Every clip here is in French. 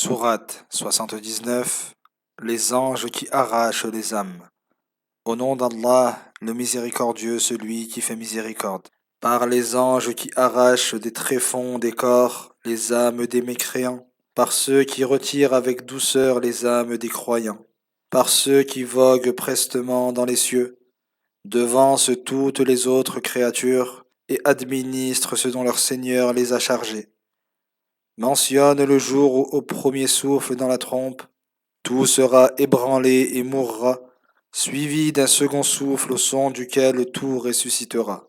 Sourate 79. Les anges qui arrachent les âmes. Au nom d'Allah, le miséricordieux, celui qui fait miséricorde. Par les anges qui arrachent des tréfonds des corps les âmes des mécréants. Par ceux qui retirent avec douceur les âmes des croyants. Par ceux qui voguent prestement dans les cieux, devancent toutes les autres créatures et administrent ce dont leur Seigneur les a chargés. Mentionne le jour où, au premier souffle dans la trompe, tout sera ébranlé et mourra, suivi d'un second souffle au son duquel tout ressuscitera.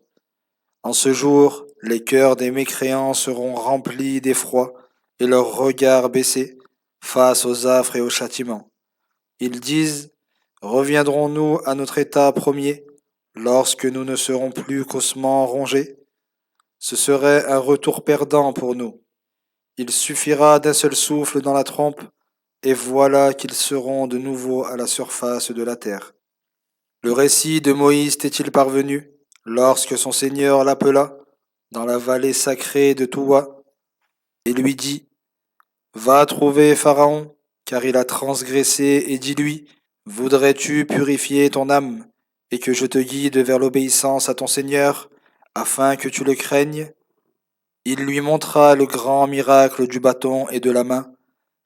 En ce jour, les cœurs des mécréants seront remplis d'effroi et leurs regards baissés face aux affres et aux châtiments. Ils disent: reviendrons-nous à notre état premier, lorsque nous ne serons plus qu'ossements rongés? Ce serait un retour perdant pour nous. Il suffira d'un seul souffle dans la trompe, et voilà qu'ils seront de nouveau à la surface de la terre. Le récit de Moïse t'est-il parvenu, lorsque son Seigneur l'appela, dans la vallée sacrée de Touwa, et lui dit: va trouver Pharaon, car il a transgressé, et dis-lui: voudrais-tu purifier ton âme, et que je te guide vers l'obéissance à ton Seigneur, afin que tu le craignes? Il lui montra le grand miracle du bâton et de la main,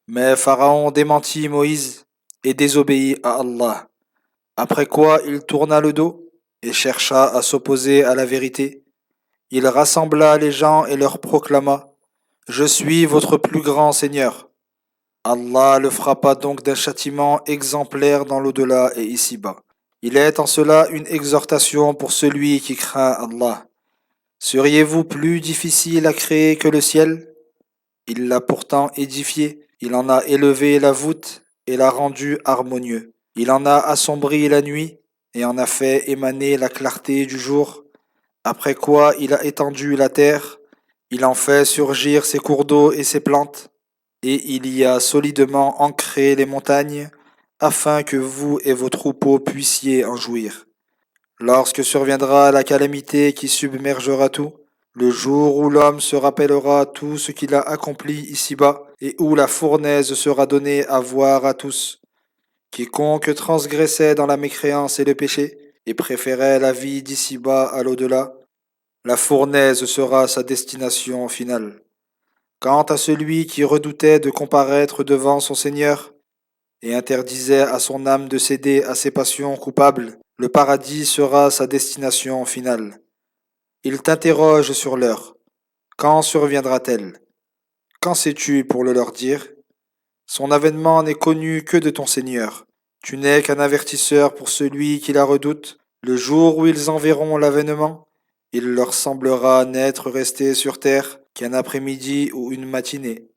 mais Pharaon démentit Moïse et désobéit à Allah. Après quoi il tourna le dos et chercha à s'opposer à la vérité. Il rassembla les gens et leur proclama: je suis votre plus grand Seigneur. Allah le frappa donc d'un châtiment exemplaire dans l'au-delà et ici-bas. Il est en cela une exhortation pour celui qui craint Allah. Seriez-vous plus difficile à créer que le ciel? Il l'a pourtant édifié, il en a élevé la voûte et l'a rendu harmonieux. Il en a assombri la nuit et en a fait émaner la clarté du jour. Après quoi il a étendu la terre, il en fait surgir ses cours d'eau et ses plantes, et il y a solidement ancré les montagnes, afin que vous et vos troupeaux puissiez en jouir. Lorsque surviendra la calamité qui submergera tout, le jour où l'homme se rappellera tout ce qu'il a accompli ici-bas, et où la fournaise sera donnée à voir à tous. Quiconque transgressait dans la mécréance et le péché, et préférait la vie d'ici-bas à l'au-delà, la fournaise sera sa destination finale. Quant à celui qui redoutait de comparaître devant son Seigneur, et interdisait à son âme de céder à ses passions coupables, le paradis sera sa destination finale. Il t'interroge sur l'heure. Quand surviendra-t-elle? Qu'en sais-tu pour le leur dire? Son avènement n'est connu que de ton Seigneur. Tu n'es qu'un avertisseur pour celui qui la redoute. Le jour où ils en verront l'avènement, il leur semblera n'être resté sur terre qu'un après-midi ou une matinée.